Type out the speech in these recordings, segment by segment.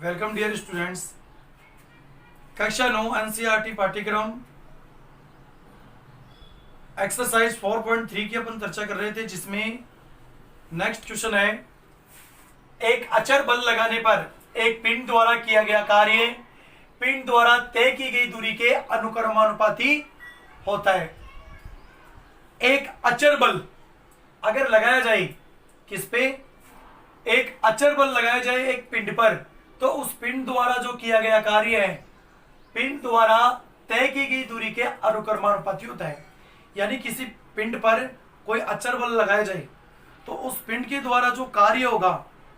Welcome dear students. कक्षा 9 NCERT पाठ्यक्रम exercise 4.3 की अपन चर्चा कर रहे थे, जिसमें नेक्स्ट क्वेश्चन है, एक अचर बल लगाने पर एक पिंड द्वारा किया गया कार्य पिंड द्वारा तय की गई दूरी के अनुक्रमानुपाती होता है। एक अचर बल अगर लगाया जाए, किस पे? एक अचर बल लगाया जाए एक पिंड पर, तो उस पिंड द्वारा जो किया गया कार्य है पिंड द्वारा तय की गई दूरी के अनुक्रमानुपाती होता है। यानी किसी पिंड पर कोई अचर बल लगाया जाए तो उस पिंड के द्वारा जो कार्य होगा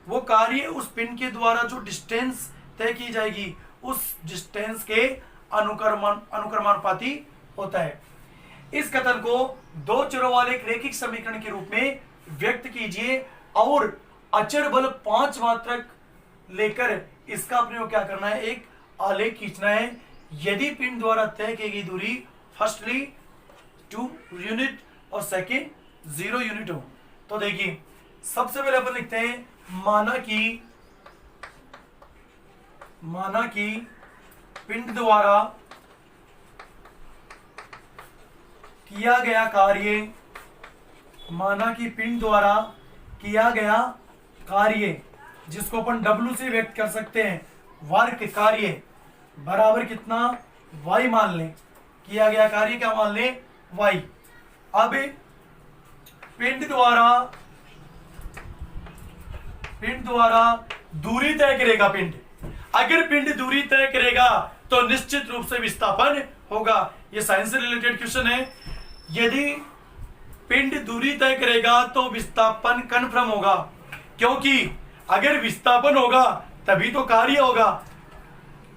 वो कार्य उस पिंड के द्वारा जो डिस्टेंस तय की जाएगी उस डिस्टेंस के अनुक्रमानुपाती होता है। इस कथन को दो चरों वाले एक रैखिक समीकरण के रूप में व्यक्त कीजिए और अचर बल 5 मात्रक लेकर इसका प्रयोग क्या करना है, एक आलेख खींचना है। यदि पिंड द्वारा तय की गई दूरी फर्स्टली 2 यूनिट और सेकंड 0 यूनिट हो, तो देखिए सबसे पहले अपन लिखते हैं माना कि पिंड द्वारा किया गया कार्य जिसको अपन W से व्यक्त कर सकते हैं, वर्क कार्य बराबर कितना, y मान लें। किया गया कार्य क्या मान लें, y। अब पिंड द्वारा दूरी तय करेगा। अगर पिंड दूरी तय करेगा तो निश्चित रूप से विस्थापन होगा। यह साइंस से रिलेटेड क्वेश्चन है। यदि पिंड दूरी तय करेगा तो विस्थापन कन्फर्म होगा, क्योंकि अगर विस्थापन होगा तभी तो कार्य होगा।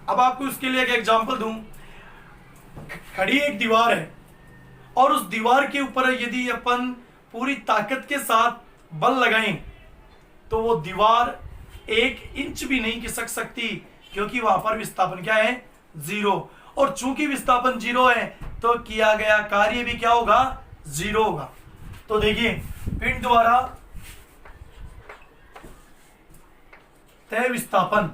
अब आपको उसके लिए एक एग्जांपल दूं। खड़ी एक दीवार है और उस दीवार के ऊपर यदि अपन पूरी ताकत के साथ बल लगाएं तो वो दीवार 1 इंच भी नहीं खिसक सकती, क्योंकि वहां पर विस्थापन क्या है, 0। और चूंकि विस्थापन 0 है तो किया गया कार्य भी क्या होगा, 0 होगा। तो देखिए पिंड द्वारा तय विस्थापन,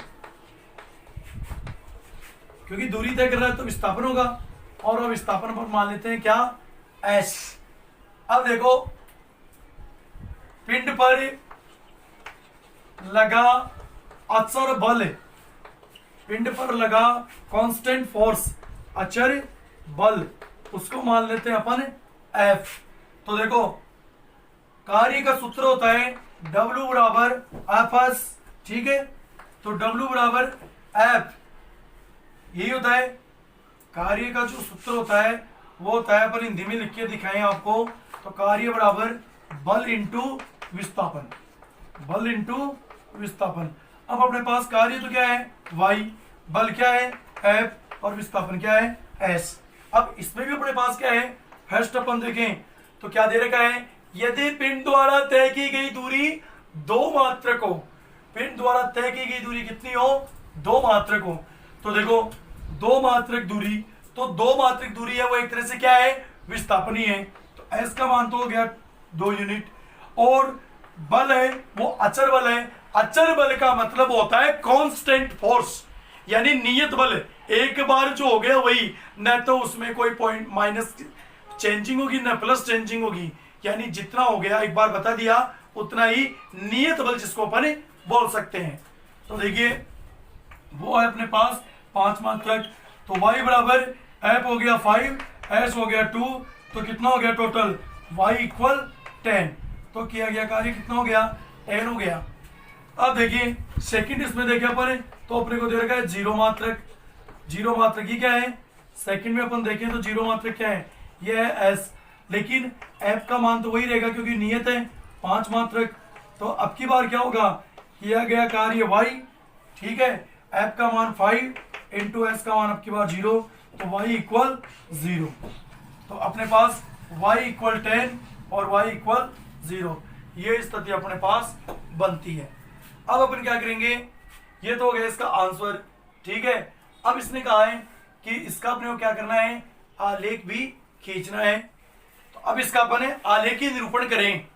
क्योंकि दूरी तय कर रहा है तो विस्थापन होगा, और अब विस्थापन पर मान लेते हैं क्या, S। अब देखो पिंड पर लगा अचर बल, पिंड पर लगा कांस्टेंट फोर्स अचर बल, उसको मान लेते हैं अपन F। तो देखो कार्य का सूत्र होता है W बराबर Fs, ठीक है। तो W बराबर F, यही होता है कार्य का जो सूत्र होता है, वो होता है, अपन हिंदी में लिख के दिखाएं आपको, तो कार्य बराबर बल इंटू विस्थापन, बल इंटू विस्थापन। अब अपने पास कार्य तो क्या है, y, बल क्या है, F, और विस्थापन क्या है, S। अब इसमें भी अपने पास क्या है, फर्स्ट अपन देखें तो क्या दे रखा है, यदि पिंड द्वारा तय की गई दूरी 2 मात्रक हो, पिंड द्वारा तय की गई दूरी कितनी हो, 2 मात्रक हो। तो देखो 2 मात्रक दूरी, तो 2 मात्रक दूरी है वो एक तरह से क्या है, विस्थापन ही है। तो S का मान तो हो गया 2 यूनिट, और बल है वो अचर बल है। अचर बल का मतलब होता है कांस्टेंट फोर्स, यानी नियत बल। एक बार जो हो गया वही, न तो उसमें कोई पॉइंट माइनस चेंजिंग होगी न प्लस चेंजिंग होगी, यानी जितना हो गया एक बार बता दिया उतना ही नियत बल जिसको अपन बोल सकते हैं। तो देखिए वो है अपने पास 5 मात्रक, तो y बराबर F हो गया 5, S हो गया 2, तो कितना हो गया टोटल, y इक्वल 10। तो किया गया कार्य कितना हो गया, 10 हो गया। अब देखिए सेकंड इसमें देखिए अपन, तो अपने को दे रखा है 0 मात्रक। 0 मात्रक ही क्या है, सेकंड में अपन देखें तो 0 मात्रक क्या है, ये है S, लेकिन F का मान तो वही रहेगा क्योंकि नियत है 5 मात्रक। तो अब की बार क्या होगा, किया गया कार्य y, ठीक है, F का मान 5 इंटू S का मान अब की बार 0, तो y इक्वल 0। तो अपने पास y इक्वल 10 और y इक्वल 0, ये स्थिति अपने पास बनती है। अब अपन क्या करेंगे, ये तो हो गया इसका आंसर, ठीक है। अब इसने कहा है कि इसका अपने को क्या करना है, आलेख भी खींचना है। तो अब इसका अपन आलेखी निरूपण करें।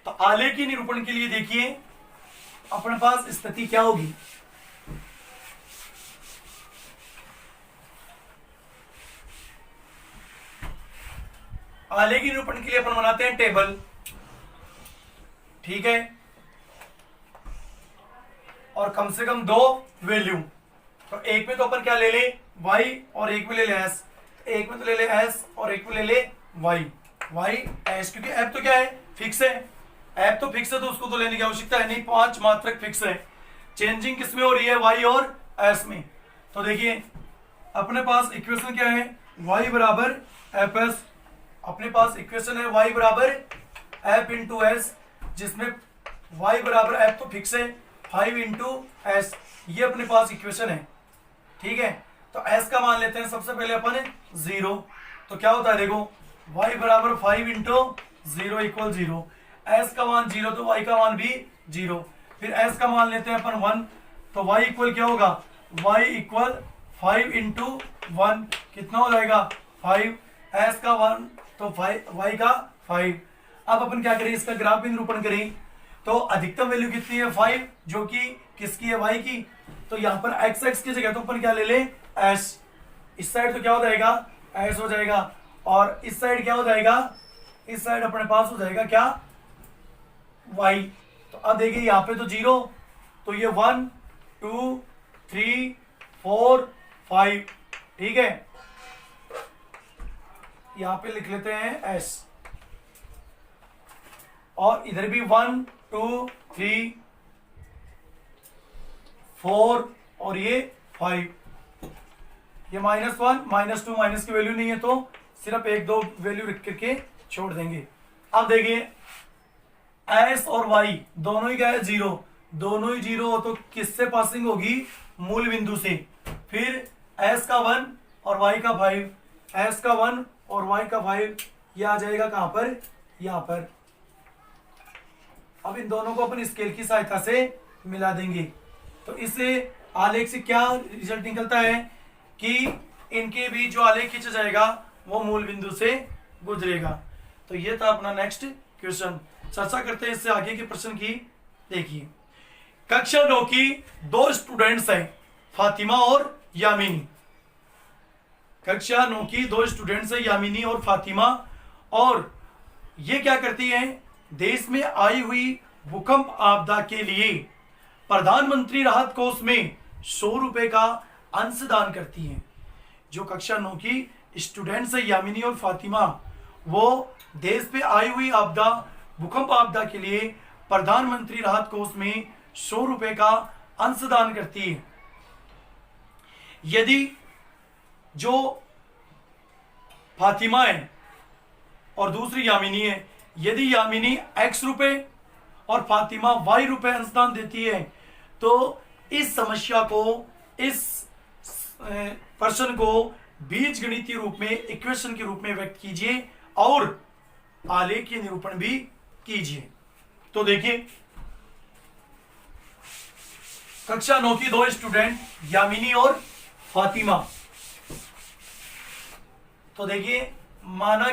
तो आलेखी निरूपण के लिए देखिए अपने पास स्थिति क्या होगी, आलेखी निरूपण के लिए अपन बनाते हैं टेबल, ठीक है, और कम से कम 2 वैल्यू। तो एक में तो अपन क्या ले ले y और एक में ले ले s, एक में तो ले ले s और एक में ले ले y, y s, क्योंकि f तो क्या है, फिक्स है, f तो फिक्स है तो उसको तो लेने की आवश्यकता है नहीं, 5 मात्रक फिक्स है। चेंजिंग किस में हो रही है, y और s में। तो देखिए अपने पास इक्वेशन क्या है, y बराबर fs, अपने पास इक्वेशन है y बराबर f इंटू एस, जिसमें y बराबर f तो फिक्स है 5 इंटू एस, ये अपने पास इक्वेशन है, ठीक है। तो s का मान लेते हैं सबसे पहले अपन 0, तो क्या होता है देखो y बराबर 5 इंटू 0 इक्वल 0, s का मान 0 तो y का मान भी 0, फिर s का मान लेते हैं अपन 1, तो y इक्वल क्या होगा, y इक्वल 5 इंटू 1 कितना हो जाएगा 5, s का 1 तो 5, y का 5। अब अपन क्या करें, इसका ग्राफ भी निरूपण करें। तो अधिकतम वैल्यू कितनी है 5, जो कि किसकी है, y की। तो यहाँ पर x x की जगह तो अपन क्या ले ले s, इस साइड तो क्या हो जाएगा s हो जाएगा, और इस साइड क्या हो जाएगा, इस साइड अपने पास हो जाएगा क्या y। तो अब देखिए यहाँ पे तो 0, तो ये 1 2 3 4 5, ठीक है, यहाँ पे लिख लेते हैं s, और इधर भी 1 2 3 4 और ये 5, ये -1 -2 माइनस की वैल्यू नहीं है तो सिर्फ 1 2 वैल्यू रख करके छोड़ देंगे। अब देखिए s और y दोनों ही क्या है 0, दोनों ही 0 हो तो किससे पासिंग होगी, मूल बिंदु से। फिर s का 1 और y का 5, s का 1 और y का 5, ये आ जाएगा कहां पर, यहां पर। अब इन दोनों को अपन स्केल की सहायता से मिला देंगे, तो इससे आलेख से क्या रिजल्ट निकलता है कि इनके बीच जो आलेख खींचा जाएगा वो मूल बिंदु से गुजरेगा। तो ये था अपना नेक्स्ट क्वेश्चन। चर्चा करते हैं इससे आगे के प्रश्न की। देखिए कक्षा 9 की 2 स्टूडेंट्स हैं, फातिमा और यामिनी। कक्षा 9 की 2 स्टूडेंट्स हैं, यामिनी और फातिमा, और ये क्या करती हैं, देश में आई हुई भूकंप आपदा के लिए प्रधानमंत्री राहत कोष में 100 रुपए का अंशदान करती हैं। जो कक्षा 9 की स्टूडेंट्स है यामिनी और फातिमा, वो देश पे आई हुई आपदा, भूकंप आपदा के लिए प्रधानमंत्री राहत कोष में 100 रुपए का अंशदान करती है। यदि जो फातिमा है और दूसरी यामिनी है, यदि यामिनी x रुपए और फातिमा y रुपए अंशदान देती है, तो इस समस्या को, इस प्रश्न को बीज गणितीय रूप में, इक्वेशन के रूप में व्यक्त कीजिए और आलेखीय निरूपण भी कीजिए। तो देखिए कक्षा 9 की 2 स्टूडेंट यामिनी और फातिमा, तो देखिए माना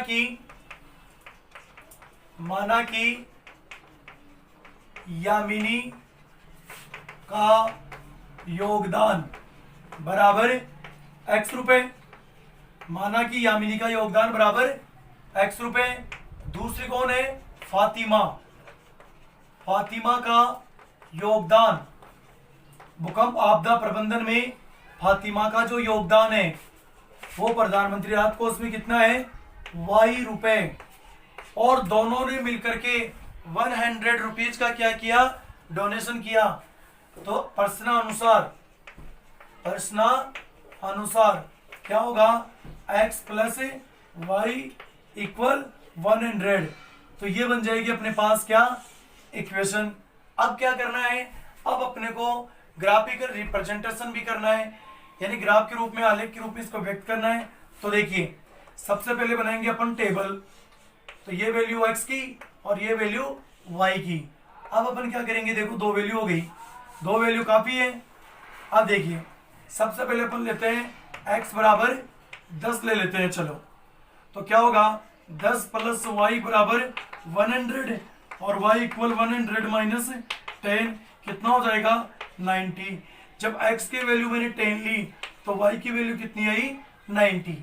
कि यामिनी का योगदान बराबर x रुपए, माना कि यामिनी का योगदान बराबर x रुपए। दूसरी कौन है, फातिमा, फातिमा का योगदान भूकंप आपदा प्रबंधन में, फातिमा का जो योगदान है वो प्रधानमंत्री राहत कोष में कितना है, y रुपए। और दोनों ने मिलकर के 100 रुपीज का क्या किया, डोनेशन किया। तो प्रश्न अनुसार क्या होगा, x प्लस y इक्वल 100। तो ये बन जाएगी अपने पास क्या, इक्वेशन। अब क्या करना है, अब अपने को ग्राफिकल रिप्रेजेंटेशन भी करना है, यानी ग्राफ के रूप में, आलेख के रूप में इसको व्यक्त करना है। तो देखिए सबसे पहले बनाएंगे अपन टेबल, तो ये वैल्यू x की और ये वैल्यू y की। अब अपन क्या करेंगे, देखो 2 वैल्यू हो गई, 2 वैल्यू काफी है। अब देखिए सबसे पहले अपन लेते हैं x बराबर 10 ले लेते हैं, चलो। तो क्या होगा, 10 प्लस y बराबर 100 और y इक्वल 100 माइनस 10 कितना हो जाएगा, 90। जब x की वैल्यू मैंने 10 ली तो y की वैल्यू कितनी आई, 90।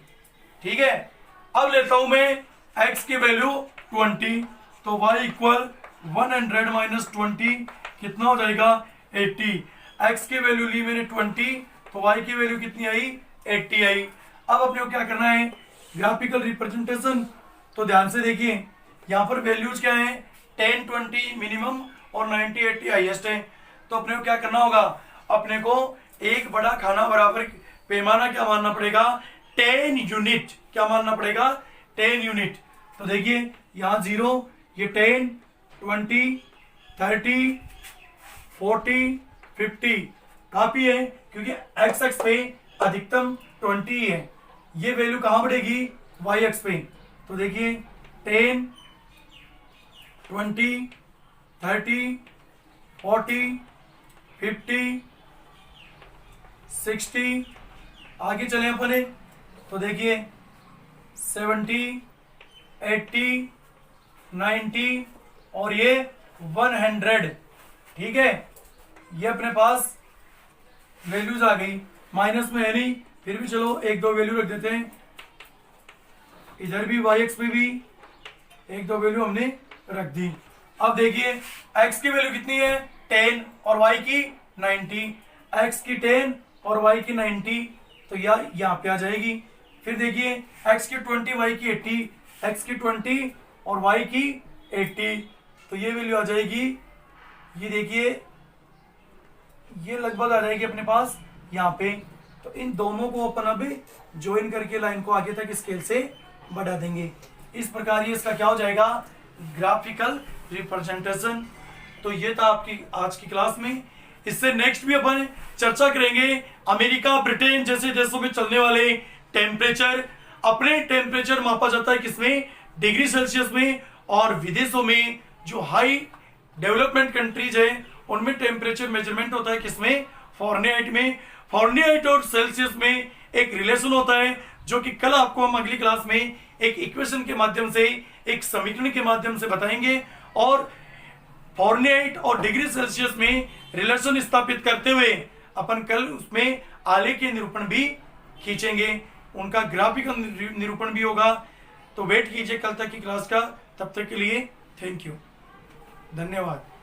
ठीक है। अब लेता हूं मैं x की वैल्यू 20, तो y इक्वल 100 माइनस 20 कितना हो जाएगा 80। x की वैल्यू ली मैंने 20, तो y की वैल्यू कितनी आई 80 आई। अब अपने को क्या करना है ग्राफिकल रिप्रेजेंटेशन। तो ध्यान से देखिए यहाँ पर वैल्यूज क्या है 10 20 मिनिमम और 90 80 हाईएस्ट है। तो अपने को क्या करना होगा अपने को एक बड़ा खाना बराबर पैमाना क्या मानना पड़ेगा 10 यूनिट। क्या मानना पड़ेगा 10 यूनिट। तो देखिए यहाँ 0 ये 10 20 30 40 50 काफी है क्योंकि एक्स एक्स पे अधिकतम 20 ही है। ये वैल्यू कहां बढ़ेगी वाई एक्स पे। तो देखिए 10 20 30 40 50 60 आगे चले अपने। तो देखिए 70 80 90 और ये 100। ठीक है ये अपने पास वैल्यूज आ गई। माइनस में है नहीं फिर भी चलो एक दो वैल्यू रख देते हैं। इधर भी वाई एक्स पे भी एक दो वैल्यू हमने रख दी। अब देखिए x की वैल्यू कितनी है 10 और y की 90। x की 10 और y की 90 तो यहाँ पे आ जाएगी। फिर देखिए x की 20 y की 80, x की 20 और y की 80 तो ये वैल्यू आ जाएगी। ये देखिए ये लगभग आ जाएगी अपने पास यहाँ पे। तो इन दोनों को अपन अभी ज्वाइन करके लाइन को आगे तक स्केल से बढ़ा देंगे। इस प्रकार ये इसका क्या हो जाएगा ग्राफिकल रिप्रेजेंटेशन। तो ये था आपकी आज की क्लास में। इससे नेक्स्ट भी अपन चर्चा करेंगे अमेरिका ब्रिटेन जैसे देशों में चलने वाले टेम्परेचर। अपने टेम्परेचर मापा जाता है किसमें डिग्री सेल्सियस में, और विदेशों में जो हाई डेवलपमेंट कंट्रीज है उनमें टेम्परेचर मेजरमेंट होता है किसमें फ़ारेनहाइट में। फ़ारेनहाइट और सेल्सियस में एक रिलेशन होता है जो कि कल आपको हम अगली क्लास में एक इक्वेशन के माध्यम से एक समीकरण के माध्यम से बताएंगे। और फ़ारेनहाइट और डिग्री सेल्सियस में रिलेशन स्थापित करते हुए अपन कल उसमें आलेख के निरूपण भी खींचेंगे, उनका ग्राफिकल निरूपण भी होगा। तो वेट कीजिए कल तक की क्लास का। तब तक के लिए थैंक यू, धन्यवाद।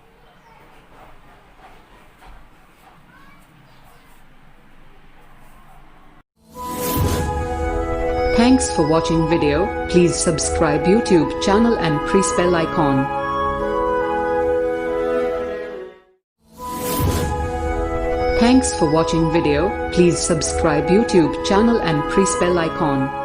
Thanks for watching video. Please subscribe YouTube channel and press bell icon. Thanks for watching video. Please subscribe YouTube channel and press bell icon.